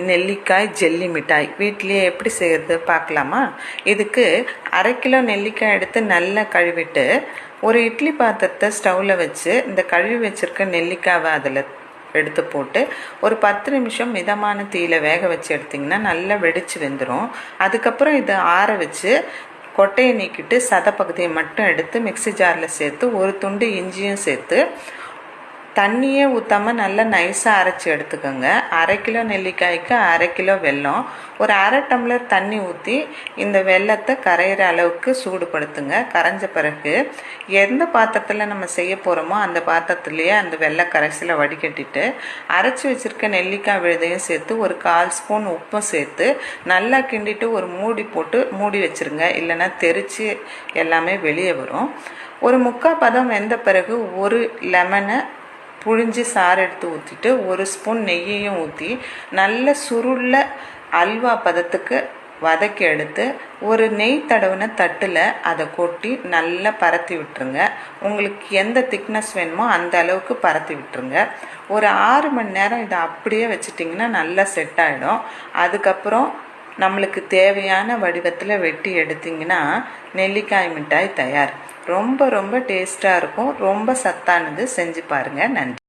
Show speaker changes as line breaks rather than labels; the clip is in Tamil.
நெல்லிக்காய் ஜெல்லி மிட்டாய் வீட்லேயே எப்படி செய்கிறது பார்க்கலாமா? இதுக்கு 1/2 கிலோ நெல்லிக்காய் எடுத்து நல்லா கழுவிட்டு ஒரு இட்லி பாத்திரத்தை ஸ்டவ்வில் வச்சு இந்த கழுவி வச்சுருக்க நெல்லிக்காவை அதில் எடுத்து போட்டு ஒரு 10 நிமிஷம் மிதமான தீயில வேக வச்சு எடுத்திங்கன்னா நல்லா வெடித்து வெந்துடும். அதுக்கப்புறம் இதை ஆற வச்சு கொட்டையை நீக்கிட்டு சதை மட்டும் எடுத்து மிக்சி ஜாரில் சேர்த்து ஒரு துண்டு இஞ்சியும் சேர்த்து தண்ணியே ஊற்றாமல் நல்லா நைஸாக அரைச்சி எடுத்துக்கோங்க. 1/2 கிலோ நெல்லிக்காய்க்கு 1/2 கிலோ வெல்லம், ஒரு 1/2 டம்ளர் தண்ணி ஊற்றி இந்த வெல்லத்தை கரையிற அளவுக்கு சூடுபடுத்துங்க. கரைஞ்ச பிறகு எந்த பாத்திரத்தில் நம்ம செய்ய போகிறோமோ அந்த பாத்திரத்துலேயே அந்த வெள்ளை கரைசலை வடிகட்டிட்டு அரைச்சி வச்சுருக்க நெல்லிக்காய் விழுதையும் சேர்த்து ஒரு 1/4 ஸ்பூன் உப்பும் சேர்த்து நல்லா கிண்டிட்டு ஒரு மூடி போட்டு மூடி வச்சுருங்க. இல்லைன்னா தெரித்து எல்லாமே வெளியே வரும். ஒரு 3/4 பதம் வெந்த பிறகு ஒரு லெமனை புழிஞ்சு சாறு எடுத்து ஊற்றிட்டு ஒரு ஸ்பூன் நெய்யையும் ஊற்றி நல்ல சுருள அல்வா பதத்துக்கு வதக்கி எடுத்து ஒரு நெய் தடவின தட்டில் அதை கொட்டி நல்லா பரத்தி விட்டுருங்க. உங்களுக்கு எந்த திக்னஸ் வேணுமோ அந்த அளவுக்கு பரத்தி விட்டுருங்க. ஒரு 6 மணி நேரம் இதை அப்படியே வச்சிட்டிங்கன்னா நல்லா செட் ஆகிடும். அதுக்கப்புறம் நம்மளுக்கு தேவையான வடிவத்தில் வெட்டி எடுத்திங்கன்னா நெல்லிக்காய் மிட்டாய் தயார். ரொம்ப ரொம்ப டேஸ்ட்டாக இருக்கும். ரொம்ப சத்தானது. செஞ்சு பாருங்கள். நன்றி.